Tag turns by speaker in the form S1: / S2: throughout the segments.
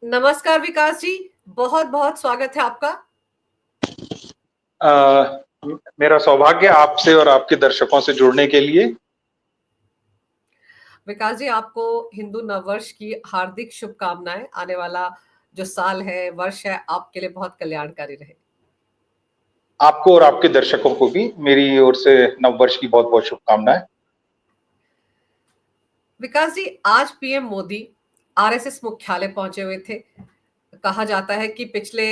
S1: नमस्कार विकास जी, बहुत-बहुत स्वागत है आपका।
S2: अ, मेरा सौभाग्य आपसे और आपके दर्शकों से जुड़ने के लिए।
S1: विकास जी, आपको हिंदू नववर्ष की हार्दिक शुभकामनाएँ। आने वाला जो साल है, वर्ष है, आपके लिए बहुत कल्याणकारी रहे।
S2: आपको और आपके दर्शकों को भी मेरी ओर से नववर्ष की बहुत-बहुत शुभकामनाएँ।
S1: विकास जी, आज पीएम मोदी आरएसएस मुख्यालय पहुँचे हुए थे। कहा जाता है कि पिछले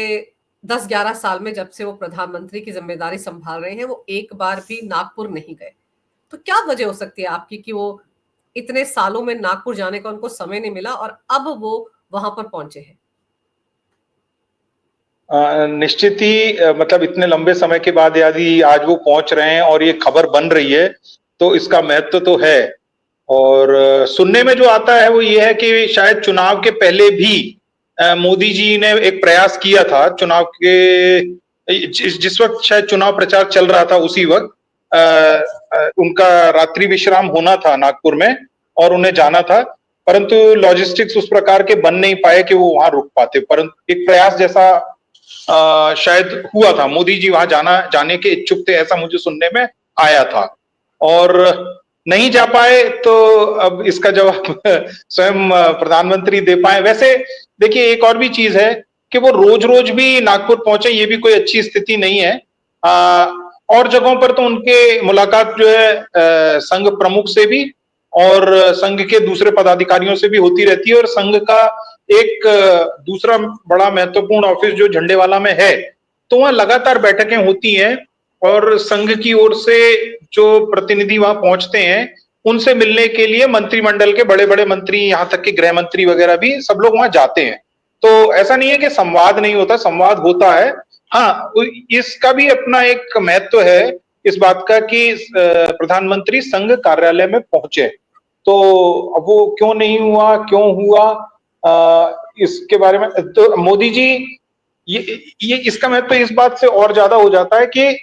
S1: 10-11 साल में जब से वो प्रधानमंत्री की ज़िम्मेदारी सँभाल रहे हैं, वो एक बार भी नागपुर नहीं गए। तो क्या वजह हो सकती है आपकी कि वो इतने सालों में नागपुर जाने का उनको समय नहीं मिला और अब वो वहाँ पर पहुँचे हैं?
S2: निश्चित ही मतलब इतने लंबे समय के बाद यदि आज वो पहुँच रहे हैं और ये खबर बन रही है, तो इसका महत्व तो है। और सुनने में जो आता है वो ये है कि शायद चुनाव के पहले भी मोदी जी ने एक प्रयास किया था चुनाव के जिस वक़्त शायद चुनाव प्रचार चल रहा था उसी वक़्त उनका रात्रि विश्राम होना था नागपुर में और उन्हें जाना था, परंतु लॉजिस्टिक्स उस प्रकार के बन नहीं पाए कि वो वहाँ रुक पाते। परंतु एक प्रयास जैसा शायद हुआ था, मोदी जी वहाँ जाने के इच्छुक थे ऐसा मुझे सुनने में आया था। और नहीं जा पाए तो अब इसका जवाब स्वयं प्रधानमंत्री दे पाए। वैसे देखिए एक और भी चीज़ है कि वो रोज-रोज भी नागपुर पहुँचे ये भी कोई अच्छी स्थिति नहीं है। और जगहों पर तो उनके मुलाकात जो है संघ प्रमुख से भी और संघ के दूसरे पदाधिकारियों से भी होती रहती है और संघ का एक दूसरा बड़ा महत्वपूर्ण ऑफिस जो झंडेवाला में है, तो वहाँ लगातार बैठकें होती हैं और संघ की ओर से जो प्रतिनिधि वहाँ पहुँचते हैं, उनसे मिलने के लिए मंत्रिमंडल के बड़े-बड़े मंत्री, यहाँ तक कि गृह मंत्री वगैरह भी सब लोग वहाँ जाते हैं। तो ऐसा नहीं है कि संवाद नहीं होता, संवाद होता है। हाँ, इसका भी अपना एक महत्व है, इस बात का कि प्रधानमंत्री संघ कार्यालय में पहुँचे। तो अब वो क्यों नहीं हुआ, क्यों हुआ इसके बारे में तो मोदी जी ये इसका महत्व इस बात से और ज्यादा हो जाता है कि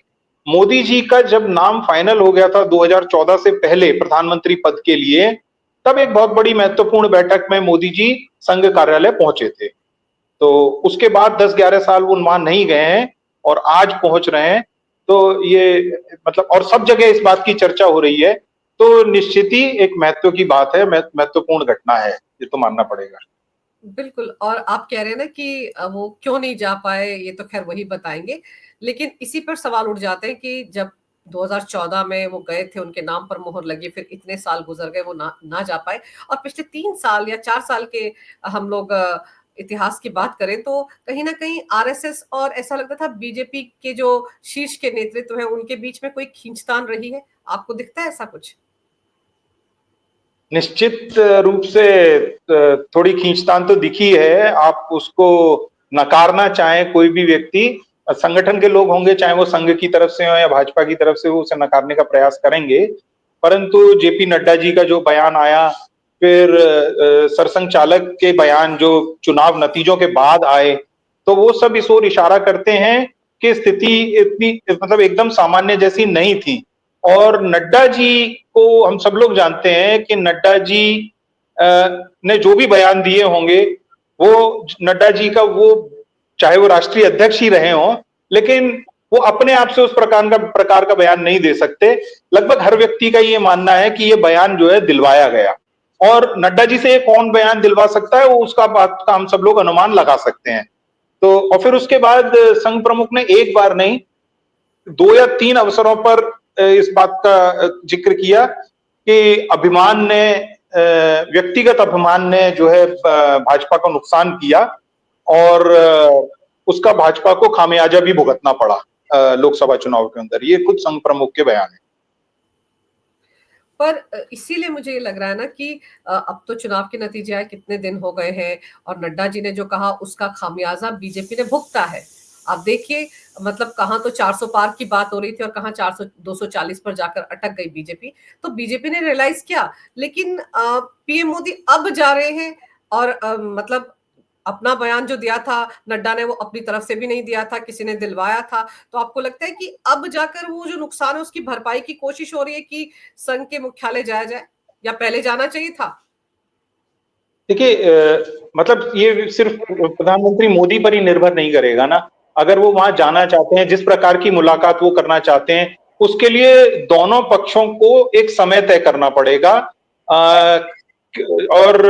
S2: मोदी जी का जब नाम फाइनल हो गया था 2014 से पहले प्रधानमंत्री पद के लिए, तब एक बहुत बड़ी महत्वपूर्ण बैठक में मोदी जी संघ कार्यालय पहुंचे थे। तो उसके बाद 10-11 साल वो वहां नहीं गए हैं और आज पहुंच रहे हैं। तो ये मतलब और सब जगह इस बात की चर्चा हो रही है, तो निश्चित ही एक महत्व की बात है, महत्वपूर्ण घटना है, ये तो मानना पड़ेगा।
S1: बिल्कुल और आप कह रहे हैं ना कि वो क्यों नहीं जा पाए, ये तो ख़ैर वही बताएँगे। लेकिन इसी पर सवाल उठ जाते हैं कि जब 2014 में वो गए थे, उनके नाम पर मोहर लगी, फिर इतने साल गुज़र गए, वो ना जा पाए और पिछले 3 साल या 4 साल के हम लोग इतिहास की बात करें तो कहीं न कहीं आरएसएस और ऐसा लगता था बीजेपी के जो शीर्ष के नेतृत्व हैं, उनके बीच में कोई खींचतान रही है। आपको दिखता है ऐसा कुछ?
S2: निश्चित रूप से थोड़ी खींचतान तो दिखी है, आप उसको नकारना चाहें कोई भी व्यक्ति, संगठन के लोग होंगे, चाहे वो संघ की तरफ से हो या भाजपा की तरफ से हो, उसे नकारने का प्रयास करेंगे। परंतु जेपी नड्डा जी का जो बयान आया, फिर सरसंघ चालक के बयान जो चुनाव नतीजों के बाद आए, तो वो सब इस ओर इशारा करते हैं कि स्थिति इतनी मतलब एकदम सामान्य जैसी नहीं थी। और नड्डा जी को हम सब लोग जानते हैं कि नड्डा जी ने जो भी बयान दिए होंगे, वो नड्डा जी का वो चाहे वो राष्ट्रीय अध्यक्ष ही रहे हों, लेकिन वो अपने आप से उस प्रकार का बयान नहीं दे सकते। लगभग हर व्यक्ति का ये मानना है कि ये बयान जो है दिलवाया गया और नड्डा जी से ये कौन बयान दिलवा सकता है, वो उसका बात का हम सब लोग अनुमान लगा सकते हैं। तो और फिर उसके बाद संघ प्रमुख ने एक बार नहीं 2 या 3 अवसरों पर इस बात का जिक्र किया कि अभिमान ने व्यक्तिगत अभिमान ने जो है भाजपा को नुकसान किया और उसका भाजपा को खामियाजा भी भुगतना पड़ा लोकसभा चुनाव के अंदर। ये खुद संघ प्रमुख के बयान है।
S1: पर इसीलिए मुझे ये लग रहा है ना कि अब तो चुनाव के नतीजे आए कितने दिन हो गए हैं और नड्डा जी ने जो कहा उसका खामियाजा बीजेपी ने भुगता है। अब देखिए मतलब कहाँ तो 400 पार की बात हो रही थी और कहाँ 400 240 पर जाकर अटक गई बीजेपी। तो बीजेपी ने रियलाइज किया लेकिन पीएम मोदी अब जा रहे हैं और मतलब अपना बयान जो दिया था नड्डा ने वो अपनी तरफ से भी नहीं दिया था, किसी ने दिलवाया था। तो आपको लगता है कि अब जाकर वो जो नुकसान है उसकी भरपाई की कोशिश हो रही है कि संघ के मुख्यालय जाया जाए या पहले जाना चाहिए था?
S2: देखिए मतलब ये सिर्फ प्रधानमंत्री मोदी पर ही निर्भर नहीं करेगा ना। अगर वो वहां जाना चाहते हैं, जिस प्रकार की मुलाकात वो करना चाहते हैं, उसके लिए दोनों पक्षों को एक समय तय करना पड़ेगा। और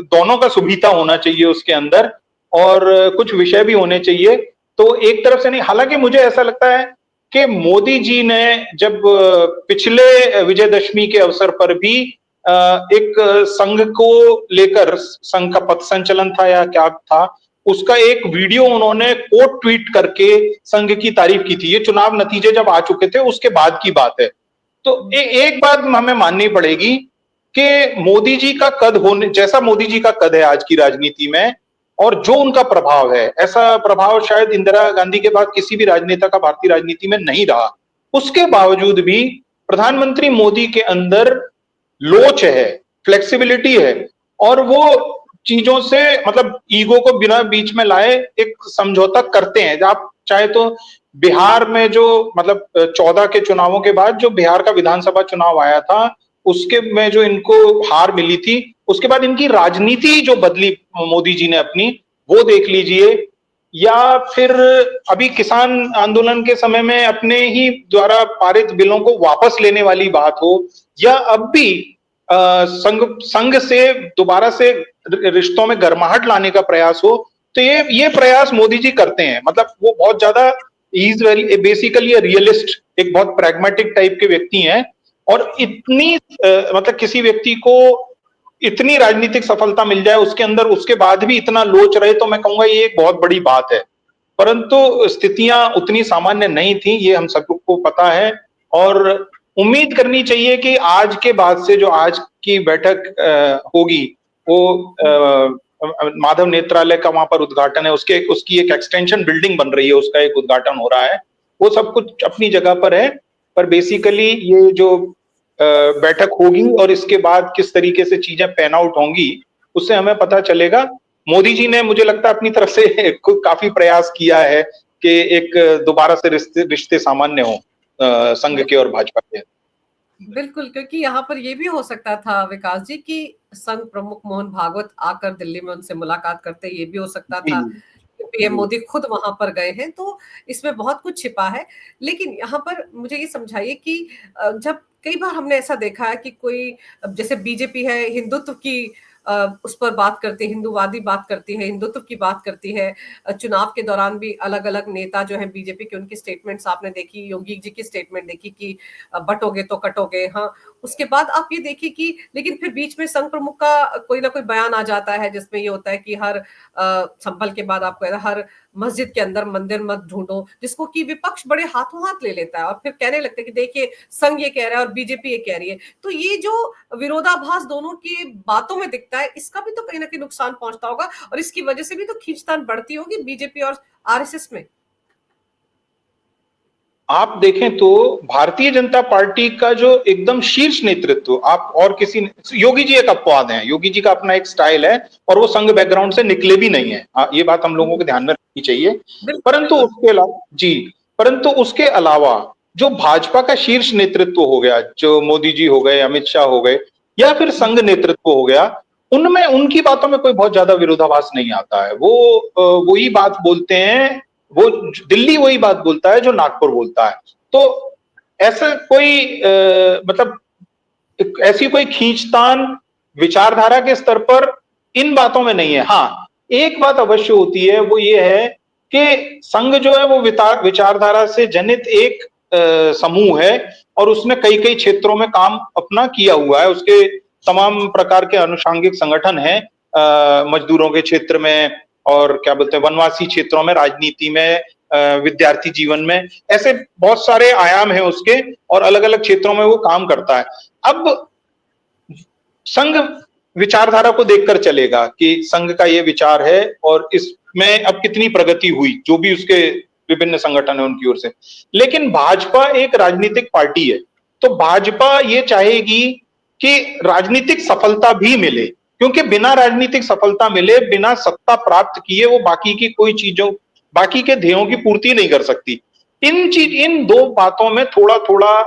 S2: दोनों का सुविधा होना चाहिए उसके अंदर, और कुछ विषय भी होने चाहिए। तो एक तरफ से नहीं, हालांकि मुझे ऐसा लगता है कि मोदी जी ने जब पिछले विजयदशमी के अवसर पर भी एक संघ को लेकर, संघ का पथ संचलन था या क्या था, उसका एक वीडियो उन्होंने कोट ट्वीट करके संघ की तारीफ की थी। ये चुनाव नतीजे जब आ चुके थे उसके बाद की बात है। तो एक बात हमें माननी पड़ेगी कि मोदी जी का कद होने जैसा मोदी जी का कद है आज की राजनीति में, और जो उनका प्रभाव है, ऐसा प्रभाव शायद इंदिरा गांधी के बाद किसी भी राजनेता का भारतीय राजनीति में नहीं रहा। उसके बावजूद भी प्रधानमंत्री मोदी के अंदर लोच है, फ्लेक्सिबिलिटी है, और वो चीजों से मतलब ईगो को बिना बीच में लाए एक समझौता करते हैं। आप चाहे तो बिहार में जो मतलब 14 के चुनावों के बाद जो बिहार का विधानसभा चुनाव आया था, उसके में जो इनको हार मिली थी, उसके बाद इनकी राजनीति जो बदली मोदी जी ने अपनी, वो देख लीजिए। या फिर अभी किसान आंदोलन के समय में अपने ही द्वारा पारित बिलों को वापस लेने वाली बात हो, या अब भी संघ से दोबारा से रिश्तों में गर्माहट लाने का प्रयास हो, तो ये प्रयास मोदी जी करते हैं। मतलब वो बहुत ज्यादा, he is very basically realist, एक बहुत प्रैग्मेटिक टाइप के व्यक्ति हैं। और इतनी मतलब किसी व्यक्ति को इतनी राजनीतिक सफलता मिल जाए, उसके अंदर उसके बाद भी इतना लोच रहे, तो मैं कहूंगा ये एक बहुत बड़ी बात है। परंतु स्थितियां उतनी सामान्य नहीं थी, ये हम सबको पता है। और उम्मीद करनी चाहिए कि आज के बाद से जो आज की बैठक होगी, वो माधव नेत्रालय का वहां पर उद्घाटन है, उसकी एक एक्सटेंशन बिल्डिंग बन रही है, उसका एक उद्घाटन हो रहा है। वो सब कुछ अपनी जगह पर है, पर बेसिकली ये जो बैठक होगी और इसके बाद किस तरीके से चीजें पैन आउट होंगी, उससे हमें पता चलेगा। मोदी जी ने मुझे लगता है अपनी तरफ से काफी प्रयास किया है कि एक दोबारा से रिश्ते सामान्य हो संघ के और भाजपा के।
S1: बिल्कुल, क्योंकि यहाँ पर ये भी हो सकता था विकास जी कि संघ प्रमुख मोहन भागवत आकर दिल्ली में उनसे मुलाकात करते, ये भी हो सकता था। पीएम मोदी खुद वहां पर गए हैं, तो इसमें बहुत कुछ छिपा है। लेकिन यहाँ पर मुझे ये समझाइए कि जब कई बार हमने ऐसा देखा है कि कोई, जैसे बीजेपी है, हिंदुत्व की उस पर बात करती है, हिंदूवादी बात करती है, हिंदुत्व की बात करती है। चुनाव के दौरान भी अलग अलग नेता जो है बीजेपी के, उनकी स्टेटमेंट्स आपने देखी, योगी जी की स्टेटमेंट देखी कि बटोगे तो कटोगे। हाँ, उसके बाद आप ये देखिए कि लेकिन फिर बीच में संघ प्रमुख का कोई ना कोई बयान आ जाता है जिसमें ये होता है कि हर संभल के बाद आपको हर मस्जिद के अंदर मंदिर मत ढूंढो, जिसको कि विपक्ष बड़े हाथों हाथ ले लेता है और फिर कहने लगता है कि देखिए संघ ये कह रहा है और बीजेपी ये कह रही है। तो ये जो विरोधाभास दोनों की बातों में दिखता है, इसका भी तो कहीं ना कहीं नुकसान पहुंचता होगा, और इसकी वजह से भी तो खींचतान बढ़ती होगी बीजेपी और आरएसएस में।
S2: आप देखें तो भारतीय जनता पार्टी का जो एकदम शीर्ष नेतृत्व, आप और किसी, योगी जी एक अपवाद हैं, योगी जी का अपना एक स्टाइल है और वो संघ बैकग्राउंड से निकले भी नहीं है, ये बात हम लोगों को ध्यान में रखनी चाहिए। परंतु उसके अलावा जी, परंतु उसके अलावा जो भाजपा का शीर्ष नेतृत्व हो गया, जो मोदी जी हो गए, अमित शाह हो गए, या फिर संघ नेतृत्व हो गया, उनमें उनकी बातों में कोई बहुत ज्यादा विरोधाभास नहीं आता है। वो वही बात बोलते हैं, वो दिल्ली वही बात बोलता है जो नागपुर बोलता है। तो ऐसा कोई मतलब ऐसी कोई खींचतान विचारधारा के स्तर पर इन बातों में नहीं है। हाँ, एक बात अवश्य होती है, वो ये है कि संघ जो है वो विचारधारा से जनित एक समूह है, और उसने कई कई क्षेत्रों में काम अपना किया हुआ है। उसके तमाम प्रकार के अनुषांगिक संगठन हैं, मजदूरों के क्षेत्र में, और क्या बोलते हैं, वनवासी क्षेत्रों में, राजनीति में, विद्यार्थी जीवन में, ऐसे बहुत सारे आयाम हैं उसके, और अलग अलग क्षेत्रों में वो काम करता है। अब संघ विचारधारा को देखकर चलेगा कि संघ का ये विचार है और इसमें अब कितनी प्रगति हुई, जो भी उसके विभिन्न संगठन है उनकी ओर से। लेकिन भाजपा एक राजनीतिक पार्टी है, तो भाजपा ये चाहेगी कि राजनीतिक सफलता भी मिले, क्योंकि बिना राजनीतिक सफलता मिले, बिना सत्ता प्राप्त किए, वो बाकी की कोई चीजों, बाकी के ध्येयों की पूर्ति नहीं कर सकती। इन दो बातों में थोड़ा थोड़ा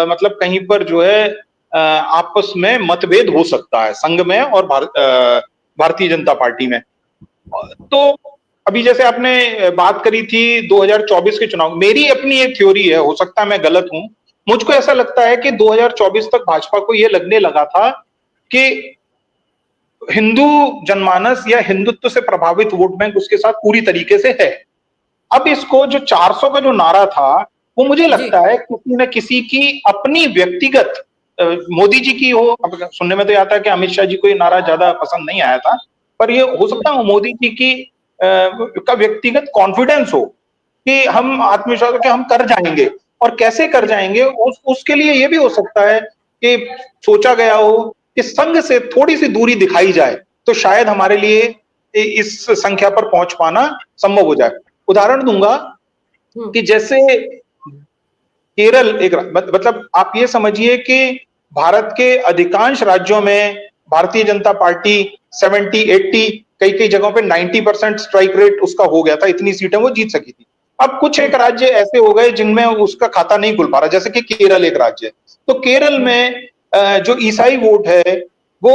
S2: मतलब कहीं पर जो है आपस में मतभेद हो सकता है, संघ में और भारतीय जनता पार्टी में। तो अभी जैसे आपने बात करी थी 2024 के चुनाव, मेरी अपनी एक थ्योरी है, हो सकता है मैं गलत हूं, मुझको ऐसा लगता है कि 2024 तक भाजपा को यह लगने लगा था कि हिंदू जनमानस या हिंदुत्व से प्रभावित वोट बैंक उसके साथ पूरी तरीके से है। अब इसको जो 400 का जो नारा था, वो मुझे
S1: जी।
S2: लगता है किसी न किसी की अपनी व्यक्तिगत, मोदी जी की हो, अब सुनने में तो आता है कि अमित शाह जी को ये नारा ज्यादा पसंद नहीं आया था, पर ये हो सकता है मोदी जी की का व्यक्तिगत कॉन्फिडेंस हो कि हम आत्मविश्वास कि हम कर जाएंगे, और कैसे कर जाएंगे उसके लिए ये भी हो सकता है कि सोचा गया हो कि संघ से थोड़ी सी दूरी दिखाई जाए तो शायद हमारे लिए इस संख्या पर पहुंच पाना संभव हो जाए। उदाहरण दूंगा कि जैसे केरल एक, मतलब आप ये समझिए कि भारत के अधिकांश राज्यों में भारतीय जनता पार्टी 70-80, कई कई जगहों पे 90% स्ट्राइक रेट उसका हो गया था, इतनी सीटें वो जीत सकी थी। अब कुछ एक राज्य ऐसे हो गए जिनमें उसका खाता नहीं खुल पा रहा, जैसे कि केरल एक राज्य है। तो केरल में जो ईसाई वोट है वो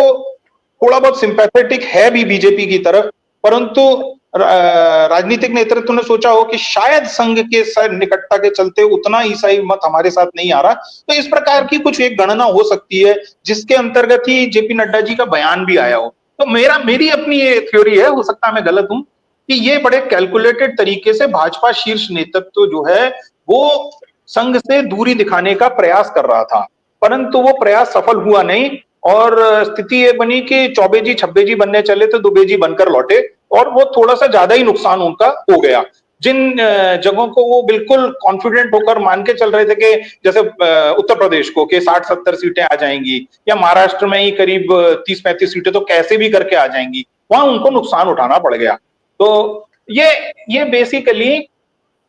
S2: थोड़ा बहुत सिंपैथेटिक है भी बीजेपी की तरफ, परंतु राजनीतिक नेतृत्व ने सोचा हो कि शायद संघ के निकटता के चलते उतना ईसाई मत हमारे साथ नहीं आ रहा, तो इस प्रकार की कुछ एक गणना हो सकती है जिसके अंतर्गत ही जेपी नड्डा जी का बयान भी आया हो। तो मेरी अपनी ये थ्योरी है, हो सकता है मैं गलत हूं, कि ये बड़े कैलकुलेटेड तरीके से भाजपा शीर्ष नेतृत्व जो है वो संघ से दूरी दिखाने का प्रयास कर रहा था, परंतु वो प्रयास सफल हुआ नहीं, और स्थिति ये बनी कि चौबेजी छब्बेजी बनने चले तो दुबेजी बनकर लौटे, और वो थोड़ा सा ज्यादा ही नुकसान उनका हो गया। जिन जगहों को वो बिल्कुल कॉन्फिडेंट होकर मान के चल रहे थे कि जैसे उत्तर प्रदेश को कि 60-70 सीटें आ जाएंगी, या महाराष्ट्र में ही करीब 30-35 सीटें तो कैसे भी करके आ जाएंगी, वहां उनको नुकसान उठाना पड़ गया। तो ये बेसिकली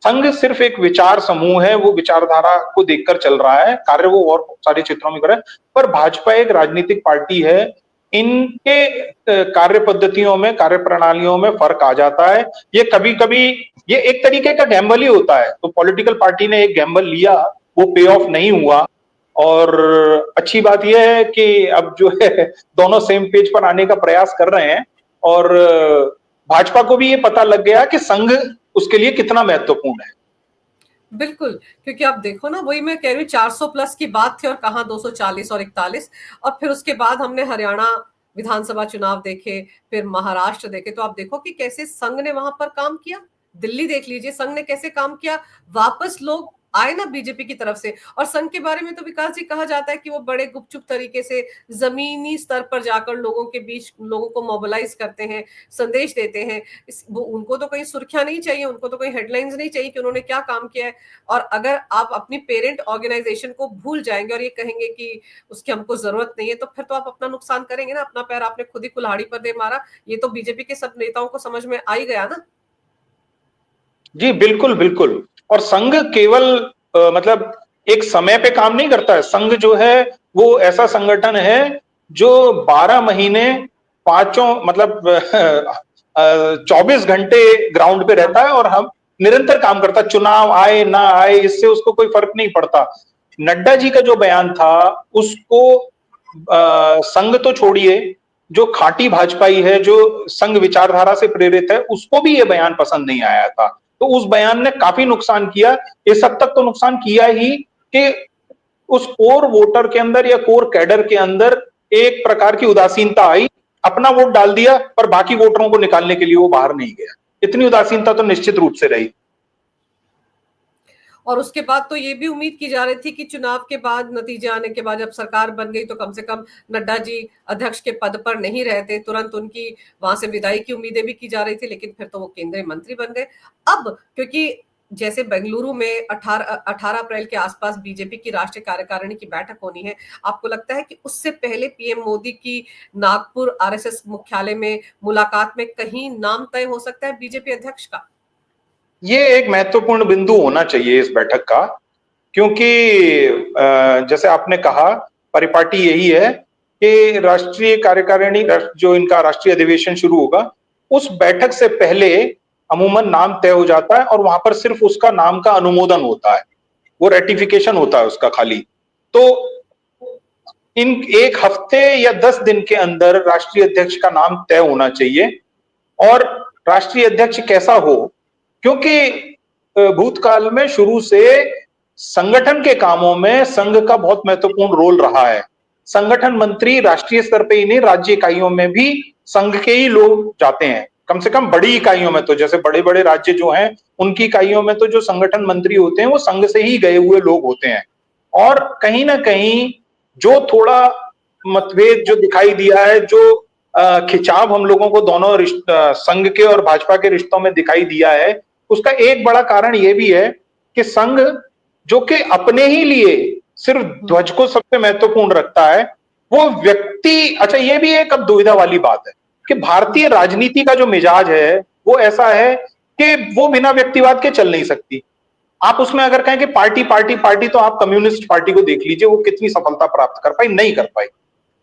S2: संघ सिर्फ एक विचार समूह है, वो विचारधारा को देखकर चल रहा है, कार्य वो और सारे क्षेत्रों में कर रहा है, पर भाजपा एक राजनीतिक पार्टी है, इनके कार्य पद्धतियों में, कार्य प्रणालियों में फर्क आ जाता है। ये कभी कभी ये एक तरीके का गैम्बल ही होता है, तो पॉलिटिकल पार्टी ने एक गैम्बल लिया, वो पे ऑफ नहीं हुआ, और अच्छी बात यह है कि अब जो है दोनों सेम पेज पर आने का प्रयास कर रहे हैं, और भाजपा को भी ये पता लग गया कि संघ उसके लिए कितना महत्वपूर्ण है।
S1: बिल्कुल, क्योंकि आप देखो ना, वही मैं कह रही हूँ, 400 प्लस की बात थी और कहाँ 240 और 41, और फिर उसके बाद हमने हरियाणा विधानसभा चुनाव देखे, फिर महाराष्ट्र देखे, तो आप देखो कि कैसे संघ ने वहां पर काम किया। दिल्ली देख लीजिए, संघ ने कैसे काम किया, वापस लोग आए ना बीजेपी की तरफ से। और संघ के बारे में तो विकास जी कहा जाता है कि वो बड़े गुपचुप तरीके से जमीनी स्तर पर जाकर लोगों के बीच लोगों को मोबिलाइज करते हैं, संदेश देते हैं। उनको तो कहीं सुर्खियां नहीं चाहिए, उनको तो कहीं हेडलाइंस नहीं चाहिए कि उन्होंने क्या काम किया है। और अगर आप अपनी पेरेंट ऑर्गेनाइजेशन को भूल जाएंगे और ये कहेंगे कि उसकी हमको जरूरत नहीं है, तो फिर तो आप अपना नुकसान करेंगे ना, अपना पैर आपने खुद ही कुल्हाड़ी पर दे मारा। ये तो बीजेपी के सब नेताओं को समझ में आ ही गया ना।
S2: जी बिल्कुल बिल्कुल। और संघ केवल मतलब एक समय पे काम नहीं करता है, संघ जो है वो ऐसा संगठन है जो 12 महीने पांचों मतलब 24 घंटे ग्राउंड पे रहता है, और हम निरंतर काम करता है, चुनाव आए ना आए इससे उसको कोई फर्क नहीं पड़ता। नड्डा जी का जो बयान था उसको संघ तो छोड़िए, जो खाटी भाजपाई है, जो संघ विचारधारा से प्रेरित है, उसको भी ये बयान पसंद नहीं आया था। तो उस बयान ने काफी नुकसान किया, इस हद तक तो नुकसान किया ही कि उस कोर वोटर के अंदर या कोर कैडर के अंदर एक प्रकार की उदासीनता आई, अपना वोट डाल दिया पर बाकी वोटरों को निकालने के लिए वो बाहर नहीं गया। इतनी उदासीनता तो निश्चित रूप से रही।
S1: और उसके बाद तो ये भी उम्मीद की जा रही थी कि चुनाव के बाद, नतीजे आने के बाद, जब सरकार बन गई तो कम से कम नड्डा जी अध्यक्ष के पद पर नहीं रहते, तुरंत उनकी वहां से विदाई की उम्मीदें भी की जा रही थी, लेकिन फिर तो वो केंद्रीय मंत्री बन गए। अब क्योंकि जैसे बेंगलुरु में 18 अप्रैल के आसपास बीजेपी की राष्ट्रीय कार्यकारिणी की बैठक होनी है, आपको लगता है कि उससे पहले पीएम मोदी की नागपुर आरएसएस मुख्यालय में मुलाकात में कहीं नाम तय हो सकता है बीजेपी अध्यक्ष का?
S2: ये एक महत्वपूर्ण बिंदु होना चाहिए इस बैठक का, क्योंकि जैसे आपने कहा, परिपाटी यही है कि राष्ट्रीय कार्यकारिणी जो इनका राष्ट्रीय अधिवेशन शुरू होगा, उस बैठक से पहले अमूमन नाम तय हो जाता है, और वहां पर सिर्फ उसका नाम का अनुमोदन होता है, वो रेटिफिकेशन होता है उसका खाली। तो इन 1 हफ्ते या 10 दिन के अंदर राष्ट्रीय अध्यक्ष का नाम तय होना चाहिए। और राष्ट्रीय अध्यक्ष कैसा हो, क्योंकि भूतकाल में शुरू से संगठन के कामों में संघ का बहुत महत्वपूर्ण रोल रहा है। संगठन मंत्री राष्ट्रीय स्तर पे ही नहीं, राज्य इकाइयों में भी संघ के ही लोग जाते हैं। कम से कम बड़ी इकाइयों में तो, जैसे बड़े बड़े राज्य जो हैं उनकी इकाइयों में तो जो संगठन मंत्री होते हैं वो संघ से ही गए हुए लोग होते हैं। और कहीं ना कहीं जो थोड़ा मतभेद जो दिखाई दिया है, जो खिंचाव हम लोगों को दोनों संघ के और भाजपा के रिश्तों में दिखाई दिया है, उसका एक बड़ा कारण यह भी है कि संघ जो कि अपने ही लिए सिर्फ ध्वज को सबसे महत्वपूर्ण रखता है, वो व्यक्ति, अच्छा ये भी एक अब दुविधा वाली बात है कि भारतीय राजनीति का जो मिजाज है वो ऐसा है कि वो बिना व्यक्तिवाद के चल नहीं सकती। आप उसमें अगर कहें कि पार्टी पार्टी पार्टी, तो आप कम्युनिस्ट पार्टी को देख लीजिए, वो कितनी सफलता प्राप्त कर पाई, नहीं कर पाई।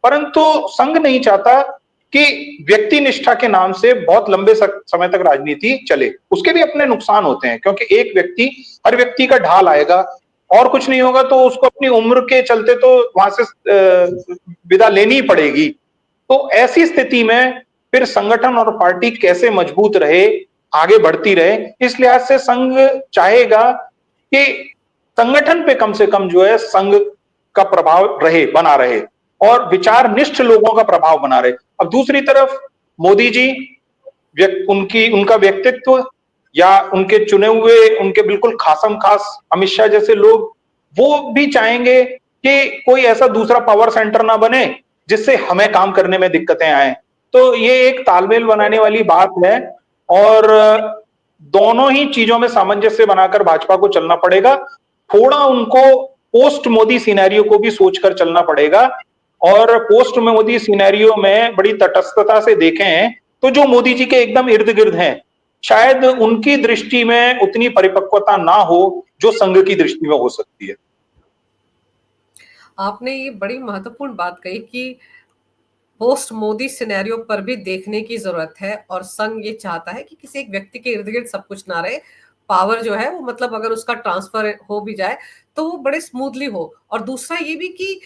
S2: परंतु संघ नहीं चाहता कि व्यक्ति निष्ठा के नाम से बहुत लंबे समय तक राजनीति चले। उसके भी अपने नुकसान होते हैं, क्योंकि एक व्यक्ति, हर व्यक्ति का ढाल आएगा और कुछ नहीं होगा तो उसको अपनी उम्र के चलते तो वहां से विदा लेनी ही पड़ेगी। तो ऐसी स्थिति में फिर संगठन और पार्टी कैसे मजबूत रहे, आगे बढ़ती रहे, इस लिहाज से संघ चाहेगा कि संगठन पे कम से कम जो है संघ का प्रभाव रहे, बना रहे, और विचारनिष्ठ लोगों का प्रभाव बना रहे। अब दूसरी तरफ मोदी जी, उनका व्यक्तित्व या उनके चुने हुए, उनके बिल्कुल खासम खास अमित शाह जैसे लोग, वो भी चाहेंगे कि कोई ऐसा दूसरा पावर सेंटर ना बने जिससे हमें काम करने में दिक्कतें आए। तो ये एक तालमेल बनाने वाली बात है, और दोनों ही चीजों में सामंजस्य बनाकर भाजपा को चलना पड़ेगा। थोड़ा उनको पोस्ट मोदी सिनेरियो को भी सोचकर चलना पड़ेगा, और पोस्ट मोदी सिनेरियो में बड़ी तटस्थता से देखें तो जो मोदी जी के एकदम इर्द गिर्द हैं, शायद उनकी दृष्टि में उतनी परिपक्वता ना हो जो संघ की दृष्टि में हो सकती है।
S1: आपने ये बड़ी महत्वपूर्ण बात कही कि पोस्ट मोदी सिनेरियो पर भी देखने की जरूरत है, और संघ ये चाहता है कि किसी एक व्यक्ति के इर्द गिर्द सब कुछ ना रहे। पावर जो है वो, मतलब अगर उसका ट्रांसफर हो भी जाए तो वो बड़े स्मूथली हो। और दूसरा ये भी कि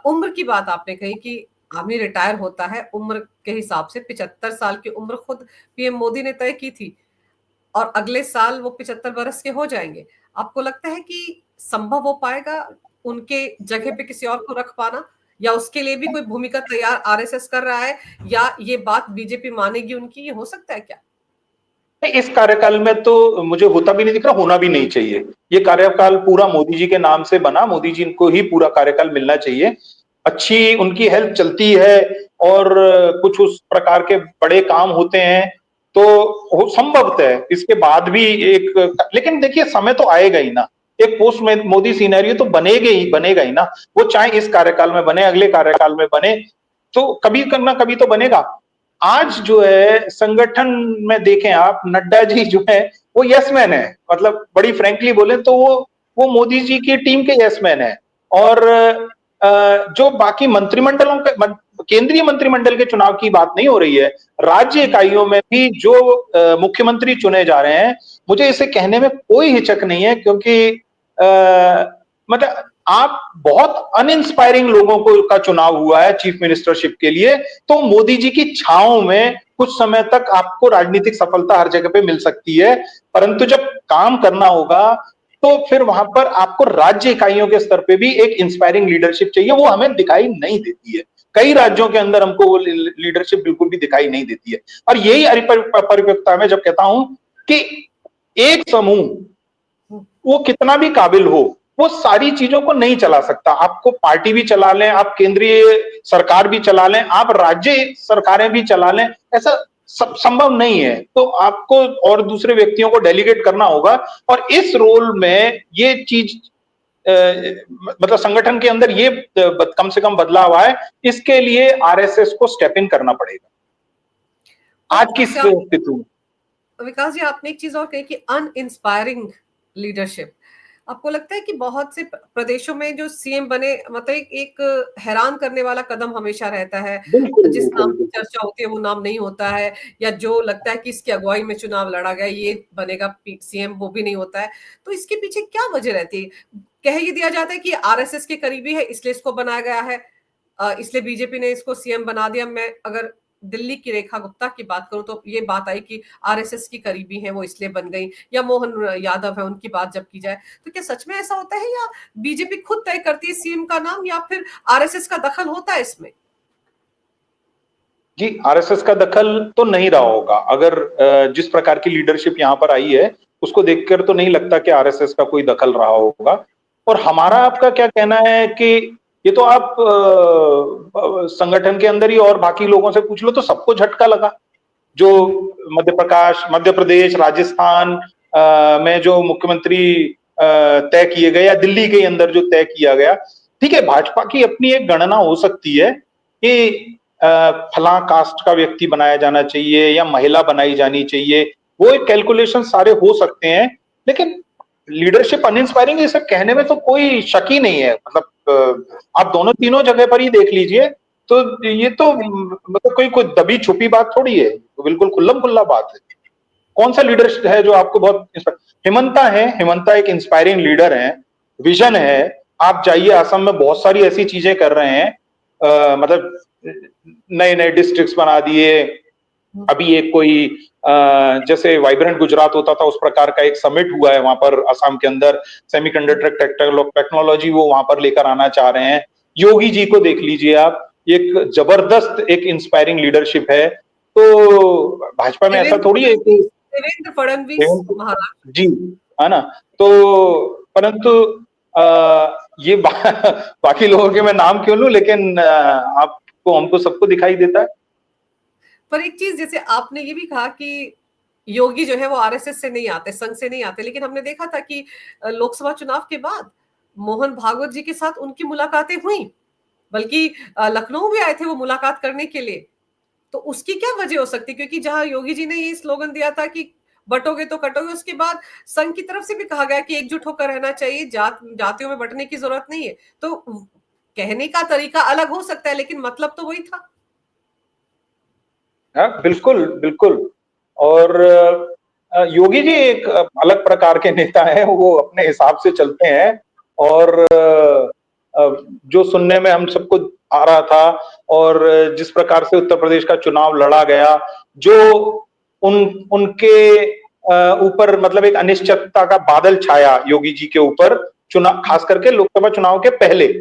S1: उम्र की बात आपने कही कि आर्मी रिटायर होता है उम्र के हिसाब से। 75 साल की उम्र खुद पीएम मोदी ने तय की थी, और अगले साल वो 75 बरस के हो जाएंगे। आपको लगता है कि संभव हो पाएगा उनके जगह पे किसी और को रख पाना, या उसके लिए भी कोई भूमिका तैयार आरएसएस कर रहा है, या ये बात बीजेपी मानेगी उनकी? ये हो सकता है क्या?
S2: इस कार्यकाल में तो मुझे होता भी नहीं दिख रहा, होना भी नहीं चाहिए। ये कार्यकाल पूरा मोदी जी के नाम से बना, मोदी जी को ही पूरा कार्यकाल मिलना चाहिए। अच्छी उनकी हेल्थ चलती है और कुछ उस प्रकार के बड़े काम होते हैं तो संभवतः है इसके बाद भी एक, लेकिन देखिए समय तो आएगा ही ना, एक पोस्ट में मोदी सिनेरियो तो बनेगा ही ना। वो चाहे इस कार्यकाल में बने, अगले कार्यकाल में बने, तो कभी करना कभी तो बनेगा। आज जो है संगठन में देखें आप, नड्डा जी जो है वो यस मैन है, मतलब बड़ी फ्रेंकली बोले तो वो मोदी जी की टीम के यस मैन है। और जो बाकी मंत्रिमंडलों के, केंद्रीय मंत्रिमंडल के चुनाव की बात नहीं हो रही है, राज्य इकाइयों में भी जो मुख्यमंत्री चुने जा रहे हैं, मुझे इसे कहने में कोई हिचक नहीं है, क्योंकि मतलब आप बहुत अनइंस्पायरिंग लोगों को का चुनाव हुआ है चीफ मिनिस्टरशिप के लिए, तो मोदी जी की छांव में कुछ समय तक आपको राजनीतिक सफलता हर जगह पे मिल सकती है, परंतु जब काम करना होगा तो फिर वहां पर आपको राज्य इकाइयों के स्तर पे भी एक इंस्पायरिंग लीडरशिप चाहिए। वो हमें दिखाई नहीं देती है, कई राज्यों के अंदर हमको वो लीडरशिप बिल्कुल भी दिखाई नहीं देती है। और यही परिपक्वता में जब कहता हूं कि एक समूह वो कितना भी काबिल हो, वो सारी चीजों को नहीं चला सकता। आपको पार्टी भी चला लें, आप केंद्रीय सरकार भी चला लें, आप राज्य सरकारें भी चला लें, ऐसा सब संभव नहीं है। तो आपको और दूसरे व्यक्तियों को डेलीगेट करना होगा, और इस रोल में ये चीज मतलब संगठन के अंदर ये कम से कम बदलाव आए, इसके लिए आरएसएस को स्टेप इन करना पड़ेगा आज की स्थिति में।
S1: विकास जी, आपने एक चीज और कही कि अनइंस्पायरिंग लीडरशिप। आपको लगता है कि बहुत से प्रदेशों में जो सीएम बने, मतलब एक हैरान करने वाला कदम हमेशा रहता है,
S2: बिल्कुल
S1: जिस नाम
S2: बिल्कुल
S1: की
S2: बिल्कुल।
S1: चर्चा होती है वो नाम नहीं होता है, या जो लगता है कि इसकी अगुवाई में चुनाव लड़ा गया ये बनेगा सीएम, वो भी नहीं होता है। तो इसके पीछे क्या वजह रहती है? कह ये दिया जाता है कि आरएसएस के करीबी है इसलिए इसको बनाया गया है, इसलिए बीजेपी ने इसको सीएम बना दिया। मैं अगर दिल्ली की रेखा गुप्ता की बात करूं तो ये बात आई कि आरएसएस की करीबी है वो इसलिए बन गई, या मोहन यादव है उनकी बात जब की जाए, तो क्या सच में ऐसा होता है या बीजेपी खुद तय करती है सीएम का नाम, या फिर आरएसएस का दखल होता है इसमें?
S2: जी, आरएसएस का दखल तो नहीं रहा होगा। अगर जिस प्रकार की लीडरशिप यहाँ पर आई है उसको देखकर तो नहीं लगता कि आरएसएस का कोई दखल रहा होगा। और हमारा आपका क्या कहना है कि ये तो आप संगठन के अंदर ही और बाकी लोगों से पूछ लो तो सबको झटका लगा। जो मध्य प्रदेश, राजस्थान में जो मुख्यमंत्री तय किए गए या दिल्ली के अंदर जो तय किया गया, ठीक है, भाजपा की अपनी एक गणना हो सकती है कि फला कास्ट का व्यक्ति बनाया जाना चाहिए या महिला बनाई जानी चाहिए, वो एक कैलकुलेशन सारे हो सकते हैं, लेकिन लीडरशिप अनइंस्पायरिंग ये सब कहने में तो कोई शक ही नहीं है। मतलब आप दोनों तीनों जगह पर ही देख लीजिए तो ये तो मतलब कोई दबी छुपी बात थोड़ी है, तो बिल्कुल खुल्लम खुल्ला बात है। कौन सा लीडर है जो आपको बहुत हिमंता है, हिमंता एक इंस्पायरिंग लीडर है, विजन है। आप जाइए असम में बहुत सारी ऐसी चीजें कर रहे हैं, मतलब नए नए डिस्ट्रिक्ट्स बना दिए। अभी एक कोई जैसे वाइब्रेंट गुजरात होता था उस प्रकार का एक समिट हुआ है वहां पर असम के अंदर, सेमीकंडक्टर टेक्नोलॉजी वो वहां पर लेकर आना चाह रहे हैं। योगी जी को देख लीजिए आप, एक जबरदस्त एक इंस्पायरिंग लीडरशिप है। तो भाजपा में ऐसा थोड़ी है कि
S1: देवेंद्र फडणवीस महाराज
S2: जी, है ना। तो परंतु ये बाकी लोगों के मैं नाम क्यों लूं, लेकिन आपको हमको सबको दिखाई देता है।
S1: पर एक चीज, जैसे आपने ये भी कहा कि योगी जो है वो आरएसएस से नहीं आते, संघ से नहीं आते, लेकिन हमने देखा था कि लोकसभा चुनाव के बाद मोहन भागवत जी के साथ उनकी मुलाकातें हुई, बल्कि लखनऊ भी आए थे वो मुलाकात करने के लिए। तो उसकी क्या वजह हो सकती, क्योंकि जहां योगी जी ने ये स्लोगन दिया था कि बटोगे तो कटोगे, उसके बाद संघ की तरफ से भी कहा गया कि एकजुट होकर रहना चाहिए, जातियों में बंटने की जरूरत नहीं है। तो कहने का तरीका अलग हो सकता है, लेकिन मतलब तो वही था।
S2: हाँ, बिल्कुल बिल्कुल। और योगी जी एक अलग प्रकार के नेता हैं, वो अपने हिसाब से चलते हैं। और जो सुनने में हम सबको आ रहा था और जिस प्रकार से उत्तर प्रदेश का चुनाव लड़ा गया, जो उनके ऊपर मतलब एक अनिश्चितता का बादल छाया योगी जी के ऊपर, चुनाव खास करके लोकसभा चुनाव के पहले,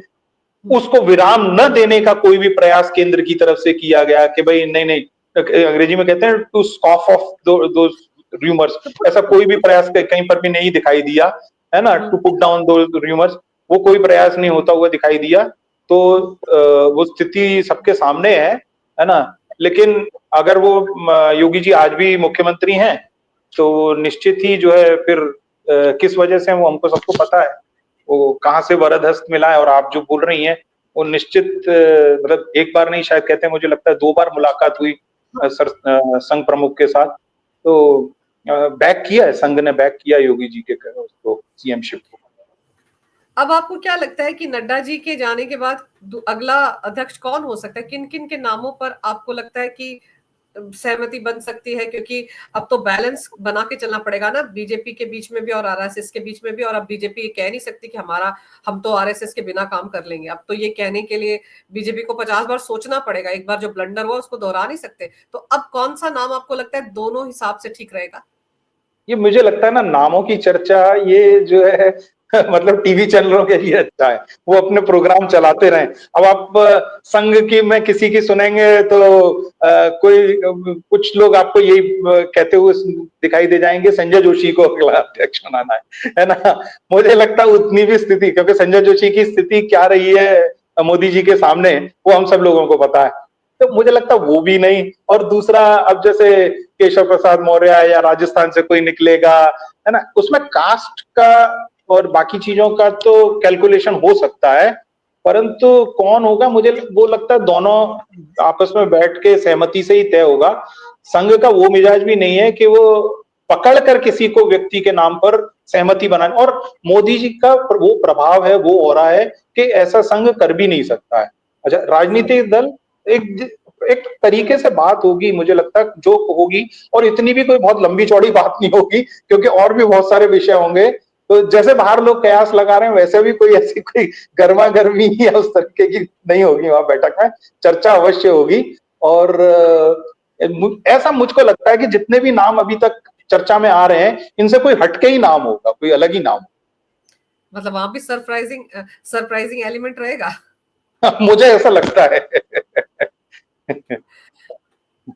S2: उसको विराम न देने का कोई भी प्रयास केंद्र की तरफ से किया गया कि भाई नहीं नहीं, अंग्रेजी में कहते हैं टू स्कॉफ ऑफ दो र्यूमर्स, ऐसा कोई भी प्रयास कहीं पर भी नहीं दिखाई दिया, है ना। टू पुट डाउन दो र्यूमर्स, वो कोई प्रयास नहीं होता हुआ दिखाई दिया। तो वो स्थिति सबके सामने है ना। लेकिन अगर वो योगी जी आज भी मुख्यमंत्री हैं तो निश्चित ही जो है फिर किस वजह से वो हमको सबको पता है, वो कहाँ से वरद हस्त मिला है। और आप जो बोल रही हैं वो निश्चित मतलब एक बार नहीं, शायद कहते हैं मुझे लगता है 2 बार मुलाकात हुई संघ प्रमुख के साथ। तो बैक किया है, संघ ने बैक किया योगी जी के उसको, सीएमशिप को।
S1: अब आपको क्या लगता है कि नड्डा जी के जाने के बाद अगला अध्यक्ष कौन हो सकता है? किन किन के नामों पर आपको लगता है कि सहमति बन सकती है? क्योंकि अब तो बैलेंस बना के चलना पड़ेगा ना, बीजेपी के बीच में भी और आरएसएस के बीच में भी। और अब बीजेपी ये कह नहीं सकती कि हम तो आरएसएस के बिना काम कर लेंगे। अब तो ये कहने के लिए बीजेपी को 50 बार सोचना पड़ेगा, एक बार जो ब्लंडर हुआ उसको दोहरा नहीं सकते। तो अब कौन सा नाम आपको लगता है दोनों हिसाब से ठीक रहेगा?
S2: ये मुझे लगता है ना, नामों की चर्चा ये जो है मतलब टीवी चैनलों के लिए अच्छा है, वो अपने प्रोग्राम चलाते रहें। अब आप संघ की में किसी की सुनेंगे तो कोई कुछ लोग आपको यही कहते हुए दिखाई दे जाएंगे, संजय जोशी को अगला अध्यक्ष बनाना है ना। मुझे लगता है उतनी भी स्थिति, क्योंकि संजय जोशी की स्थिति क्या रही है मोदी जी के सामने वो हम सब लोगों को पता है, तो मुझे लगता है वो भी नहीं। और दूसरा, अब जैसे केशव प्रसाद मौर्य या राजस्थान से कोई निकलेगा, है ना, उसमें कास्ट का और बाकी चीजों का तो कैलकुलेशन हो सकता है, परंतु कौन होगा मुझे वो लगता है दोनों आपस में बैठ के सहमति से ही तय होगा। संघ का वो मिजाज भी नहीं है कि वो पकड़ कर किसी को व्यक्ति के नाम पर सहमति बनाने, और मोदी जी का वो प्रभाव है, वो हो रहा है कि ऐसा संघ कर भी नहीं सकता है। अच्छा, राजनीतिक दल एक एक तरीके से बात होगी, मुझे लगता है जो होगी, और इतनी भी कोई बहुत लंबी चौड़ी बात नहीं होगी, क्योंकि और भी बहुत सारे विषय होंगे तो जैसे बाहर लोग कयास लगा रहे हैं वैसे भी कोई ऐसी कोई गर्मा गर्मी या उस तरीके की नहीं होगी वहां बैठक में, चर्चा अवश्य होगी। और ऐसा मुझको लगता है कि जितने भी नाम अभी तक चर्चा में आ रहे हैं इनसे कोई हटके ही नाम होगा, कोई अलग ही नाम।
S1: मतलब वहां भी सरप्राइजिंग एलिमेंट रहेगा।
S2: मुझे ऐसा लगता है।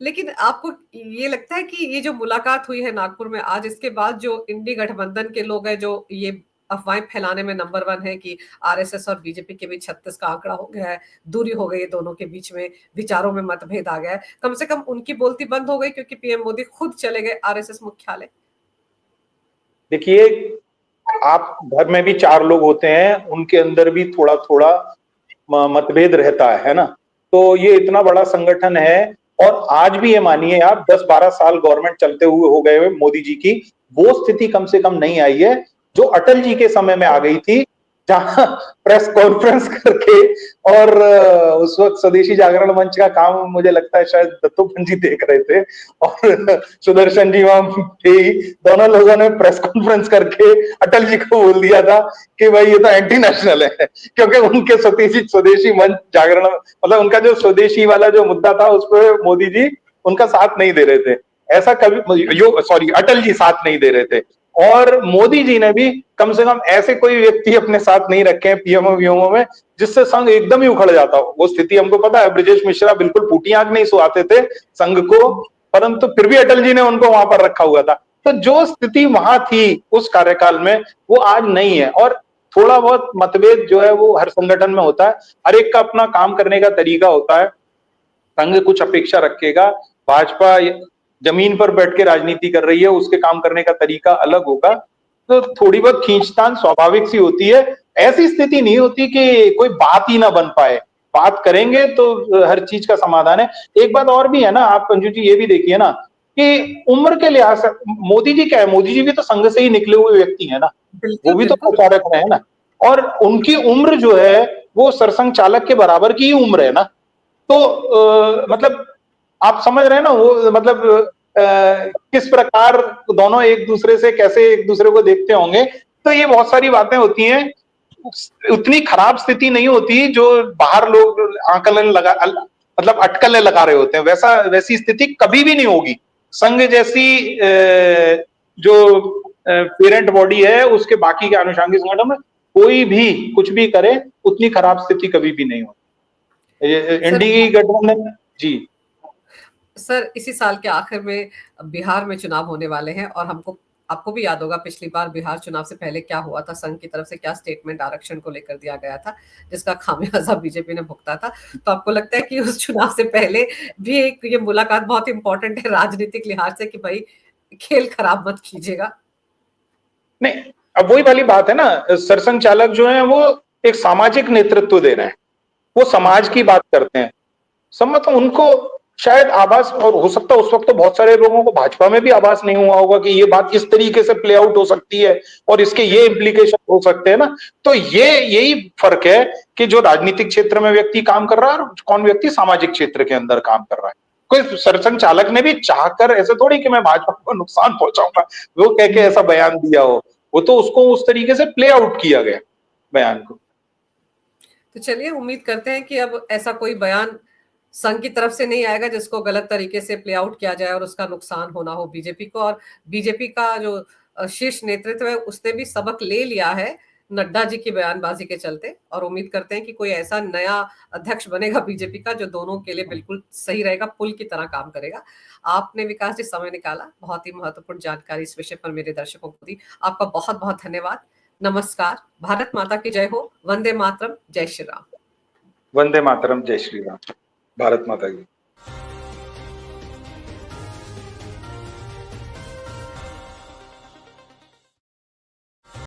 S1: लेकिन आपको ये लगता है कि ये जो मुलाकात हुई है नागपुर में आज, इसके बाद जो इंडी गठबंधन के लोग हैं जो ये अफवाहें फैलाने में नंबर 1 है कि आरएसएस और बीजेपी के बीच 36 का आंकड़ा हो गया है, दूरी हो गई है दोनों के बीच में, विचारों में मतभेद आ गया है, कम से कम उनकी बोलती बंद हो गई क्योंकि पीएम मोदी खुद चले गए आरएसएस मुख्यालय।
S2: देखिए, आप घर में भी 4 लोग होते हैं, उनके अंदर भी थोड़ा थोड़ा मतभेद रहता है ना। तो ये इतना बड़ा संगठन है और आज भी ये मानिए आप 10-12 साल गवर्नमेंट चलते हुए हो गए मोदी जी की, वो स्थिति कम से कम नहीं आई है जो अटल जी के समय में आ गई थी, जहां प्रेस कॉन्फ्रेंस करके। और उस वक्त स्वदेशी जागरण मंच का काम मुझे लगता है शायद दत्तोपंत जी देख रहे थे और सुदर्शन जी वहां थे ही, दोनों लोगों ने प्रेस कॉन्फ्रेंस करके अटल जी को बोल दिया था कि भाई ये तो एंटी नेशनल है, क्योंकि उनके स्वदेशी मंच जागरण, मतलब उनका जो स्वदेशी वाला जो मुद्दा था उस पर मोदी जी उनका साथ नहीं दे रहे थे। ऐसा कभी सॉरी, अटल जी साथ नहीं दे रहे थे। और मोदी जी ने भी कम से कम ऐसे कोई व्यक्ति अपने साथ नहीं रखे हैं पीएमओ वीएमओ में जिससे संघ एकदम ही उखड़ जाता हो। वो स्थिति हमको पता है, ब्रजेश मिश्रा बिल्कुल फूटी आंख नहीं सुहाते थे संघ को, परंतु फिर भी अटल जी ने उनको वहां पर रखा हुआ था। तो जो स्थिति वहां थी उस कार्यकाल में वो आज नहीं है। और थोड़ा बहुत मतभेद जो है वो हर संगठन में होता है, हर एक का अपना काम करने का तरीका होता है। संघ कुछ अपेक्षा रखेगा, भाजपा जमीन पर बैठ के राजनीति कर रही है, उसके काम करने का तरीका अलग होगा। तो थोड़ी बहुत खींचतान स्वाभाविक सी होती है। ऐसी स्थिति नहीं होती कि कोई बात ही ना बन पाए, बात करेंगे तो हर चीज का समाधान है। एक बात और भी है ना, आप अंजू जी ये भी देखिए ना कि उम्र के लिहाज से मोदी जी क्या है, मोदी जी भी तो संघ से ही निकले हुए व्यक्ति है ना, वो
S1: बिल्कुल
S2: भी तो
S1: बिल्कुल।
S2: प्रचारक है ना। और उनकी उम्र जो है वो सरसंघ चालक के बराबर की ही उम्र है ना। तो मतलब आप समझ रहे हैं ना, वो मतलब किस प्रकार दोनों एक दूसरे से कैसे एक दूसरे को देखते होंगे। तो ये बहुत सारी बातें होती हैं, उतनी खराब स्थिति नहीं होती जो बाहर लोग आकलन लगा मतलब अटकलें लगा रहे होते हैं, वैसी स्थिति कभी भी नहीं होगी। संघ जैसी जो पेरेंट बॉडी है उसके बाकी के अनुषंगिक संगठन में कोई भी कुछ भी करे उतनी खराब स्थिति कभी भी नहीं होती।
S1: सर
S2: एनडीए गठबंधन जी।
S1: सर इसी साल के आखिर में बिहार में चुनाव होने वाले हैं और हमको आपको भी याद होगा पिछली बार बिहार चुनाव से पहले क्या हुआ था, संघ की तरफ से क्या स्टेटमेंट आरक्षण को लेकर दिया गया था जिसका खामियाजा बीजेपी ने भुगता था। तो आपको लगता है कि उस चुनाव से पहले भी एक ये मुलाकात बहुत इंपॉर्टेंट है राजनीतिक लिहाज से कि भाई खेल खराब मत कीजिएगा?
S2: नहीं, अब वही वाली बात है ना, सरसंघ चालक जो है वो एक सामाजिक नेतृत्व दे रहे हैं, वो समाज की बात करते हैं। सम्मत उनको शायद आभास, और हो सकता है उस वक्त तो बहुत सारे लोगों को भाजपा में भी आभास नहीं हुआ होगा कि ये बात इस तरीके से प्ले आउट हो सकती है और इसके ये इम्प्लीकेशन हो सकते हैं ना। तो ये यही फर्क है कि जो राजनीतिक क्षेत्र में व्यक्ति काम कर रहा है और कौन व्यक्ति सामाजिक क्षेत्र के अंदर काम कर रहा है। कोई सरसंघ चालक ने भी चाहकर ऐसे थोड़ी कि मैं भाजपा को नुकसान पहुंचाऊंगा वो कह के ऐसा बयान दिया हो, वो तो उसको उस तरीके से प्ले आउट किया गया बयान को।
S1: तो चलिए उम्मीद करते हैं कि अब ऐसा कोई बयान संघ की तरफ से नहीं आएगा जिसको गलत तरीके से प्ले आउट किया जाए और उसका नुकसान होना हो बीजेपी को। और बीजेपी का जो शीर्ष नेतृत्व है उसने भी सबक ले लिया है नड्डा जी की बयानबाजी के चलते, और उम्मीद करते हैं कि कोई ऐसा नया अध्यक्ष बनेगा बीजेपी का जो दोनों के लिए बिल्कुल सही रहेगा, पुल की तरह काम करेगा। आपने विकास जी समय निकाला, बहुत ही महत्वपूर्ण जानकारी इस विषय पर मेरे दर्शकों को दी, आपका बहुत बहुत धन्यवाद। नमस्कार, भारत माता की जय हो, वंदे मातरम, जय श्री राम।
S2: वंदे मातरम, जय श्री राम, भारत माता की।